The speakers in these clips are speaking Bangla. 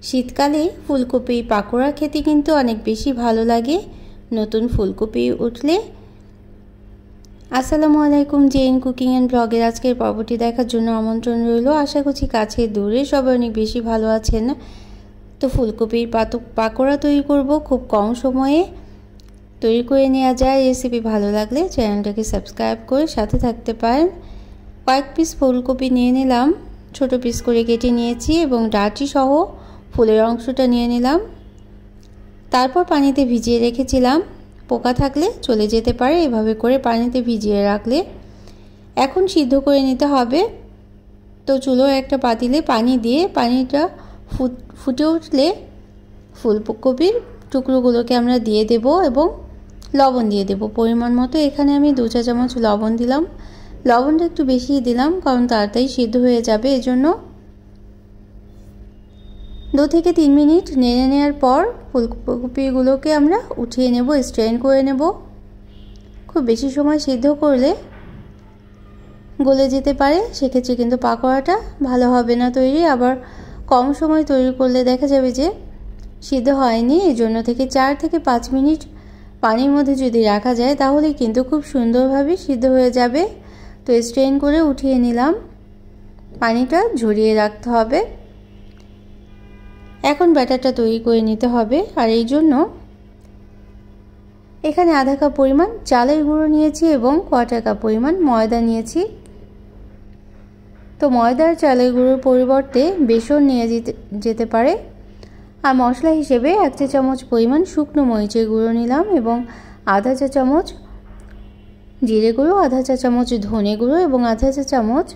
শীতকালে ফুলকপি পাকোড়া খেতে কিন্তু অনেক বেশি ভালো লাগে নতুন ফুলকপি উঠলে। আসসালামু আলাইকুম, জেন কুকিং অ্যান্ড ব্লগের আজকের পর্বটি দেখার জন্য আমন্ত্রণ রইল। আশা করছি কাছে দূরে সবাই অনেক বেশি ভালো আছেন। তো ফুলকপির পাকোড়া তৈরি করব খুব কম সময়ে, তৈরি করে নেওয়া যায়। রেসিপি ভালো লাগলে চ্যানেলটাকে সাবস্ক্রাইব করে সাথে থাকতে পারেন। কয়েক পিস ফুলকপি নিয়ে নিলাম, ছোট পিস করে কেটে নিয়েছি এবং ডাঁটি সহ ফুলের অংশটা নিয়ে নিলাম। তারপর পানিতে ভিজিয়ে রেখেছিলাম, পোকা থাকলে চলে যেতে পারে, এভাবে করে পানিতে ভিজিয়ে রাখলে। এখন সিদ্ধ করে নিতে হবে। তো চুলো একটা পাতিলে পানি দিয়ে পানিটা ফুটে উঠলে ফুলকপির টুকরোগুলোকে আমরা দিয়ে দেব এবং লবণ দিয়ে দেব পরিমাণ মতো। এখানে আমি 2 চা চামচ লবণ দিলাম। লবণটা একটু বেশি দিলাম কারণ তাড়াতাড়ি সিদ্ধ হয়ে যাবে, এজন্য। 2 থেকে 3 মিনিট নেড়ে নেওয়ার পর ফুলকপিগুলোকে আমরা উঠিয়ে নেব, স্ট্রেন করে নেব। খুব বেশি সময় সিদ্ধ করলে গলে যেতে পারে, সেক্ষেত্রে কিন্তু পাকোড়াটা ভালো হবে না তৈরি। আবার কম সময় তৈরি করলে দেখা যাবে যে সিদ্ধ হয়নি। এই জন্য 4 থেকে 5 মিনিট পানির মধ্যে যদি রাখা যায় তাহলে কিন্তু খুব সুন্দরভাবে সিদ্ধ হয়ে যাবে। তো স্ট্রেন করে উঠিয়ে নিলাম, পানিটা ঝরিয়ে রাখতে হবে। এখন ব্যাটারটা তৈরি করে নিতে হবে। আর এই জন্য এখানে আধা কাপ পরিমাণ চালের গুঁড়ো নিয়েছি এবং কোয়ার্টার কাপ পরিমাণ ময়দা নিয়েছি। তো ময়দার চালের গুঁড়োর পরিবর্তে বেসন নিয়ে যেতে পারে। আর মশলা হিসেবে 1 চা চামচ পরিমাণ শুকনো মরিচের গুঁড়ো নিলাম এবং আধা চা চামচ জিরে গুঁড়ো, আধা চা চামচ ধনে গুঁড়ো এবং আধা চা চামচ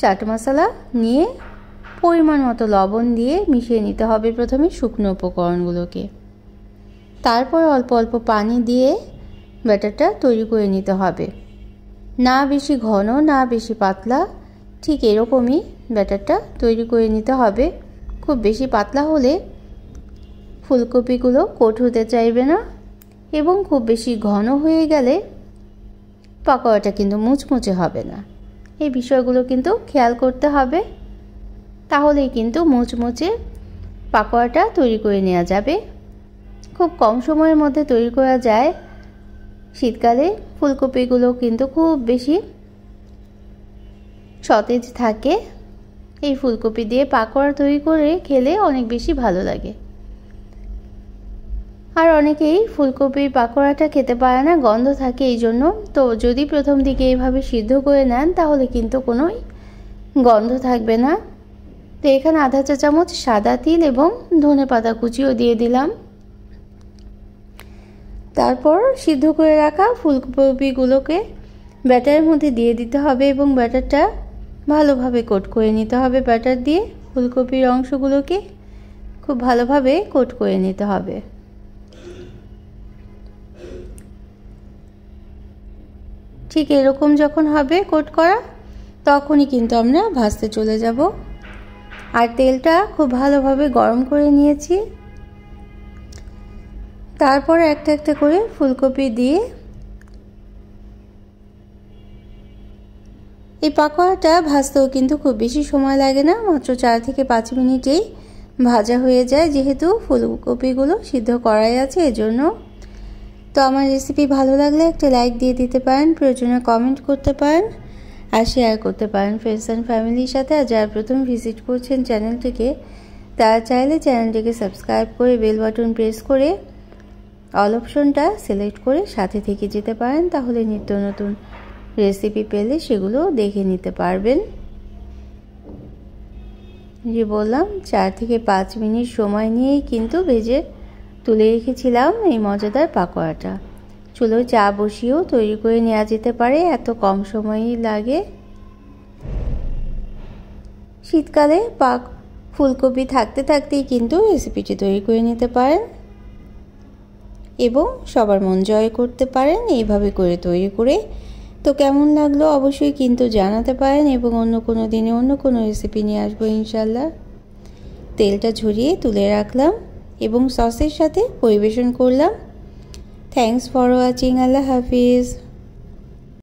চাট মশলা নিয়ে পরিমাণ মতো লবণ দিয়ে মিশিয়ে নিতে হবে প্রথমে শুকনো উপকরণগুলোকে। তারপর অল্প অল্প পানি দিয়ে ব্যাটারটা তৈরি করে নিতে হবে। না বেশি ঘন না বেশি পাতলা, ঠিক এরকমই ব্যাটারটা তৈরি করে নিতে হবে। খুব বেশি পাতলা হলে ফুলকপিগুলো কোট হতে চাইবে না এবং খুব বেশি ঘন হয়ে গেলে পাকোড়াটা কিন্তু মুচমুচে হবে না। এই বিষয়গুলো কিন্তু খেয়াল করতে হবে, তাহলেই কিন্তু মুচমুচে পাকোড়াটা তৈরি করে নেওয়া যাবে। খুব কম সময়ের মধ্যে তৈরি করা যায়। শীতকালে ফুলকপিগুলো কিন্তু খুব বেশি সতেজ থাকে। এই ফুলকপি দিয়ে পাকোড়া তৈরি করে খেলে অনেক বেশি ভালো লাগে। আর অনেকেই ফুলকপির পাকোড়াটা খেতে পারে না, গন্ধ থাকে এই জন্য। তো যদি প্রথম দিকে এইভাবে সিদ্ধ করে নেন তাহলে কিন্তু কোনো গন্ধ থাকবে না। তো এখানে আধা চা চামচ সাদা তিল এবং ধনেপাতা কুচিও দিয়ে দিলাম। তারপর সিদ্ধ করে রাখা ফুলকপিগুলোকে ব্যাটারের মধ্যে দিয়ে দিতে হবে এবং ব্যাটারটা ভালোভাবে কোট করে নিতে হবে। ব্যাটার দিয়ে ফুলকপির অংশগুলোকে খুব ভালোভাবে কোট করে নিতে হবে। ঠিক এরকম যখন হবে কোট করা, তখনই কিন্তু আমরা ভাজতে চলে যাব। আর তেলটা খুব ভালোভাবে গরম করে নিয়েছি। তারপর একটা একটা করে ফুলকপি দিয়ে এই পাকোড়াটা ভাজতেও কিন্তু খুব বেশি সময় লাগে না, মাত্র 4 থেকে 5 মিনিটেই ভাজা হয়ে যায়, যেহেতু ফুলকপিগুলো সিদ্ধ করাই আছে এজন্য। তো আমার রেসিপি ভালো লাগলে একটা লাইক দিয়ে দিতে পারেন, প্রয়োজনে কমেন্ট করতে পারেন আর শেয়ার করতে পারেন ফ্রেন্ডস অ্যান্ড ফ্যামিলির সাথে। আর যারা প্রথম ভিজিট করছেন চ্যানেলটিকে, তারা চাইলে চ্যানেলটিকে সাবস্ক্রাইব করে বেল বাটন প্রেস করে অল অপশনটা সিলেক্ট করে সাথে থেকে যেতে পারেন, তাহলে নিত্য নতুন রেসিপি পেলে সেগুলো দেখে নিতে পারবেন। যে বললাম 4 থেকে 5 মিনিট সময় নিয়েই কিন্তু ভেজে তুলে রেখেছিলাম এই মজাদার পাকোড়াটা। চুলো চা বসিয়েও তৈরি করে নেওয়া যেতে পারে, এত কম সময়ই লাগে। শীতকালে ফুলকপি থাকতে থাকতেই কিন্তু রেসিপিটি তৈরি করে নিতে পারেন এবং সবার মন জয় করতে পারেন এইভাবে করে তৈরি করে। তো কেমন লাগলো অবশ্যই কিন্তু জানাতে পারেন এবং অন্য কোনো দিনে অন্য কোনো রেসিপি নিয়ে আসবো ইনশাল্লাহ। তেলটা ঝরিয়ে তুলে রাখলাম এবং সসের সাথে পরিবেশন করলাম। Thanks for watching. Allah Hafiz.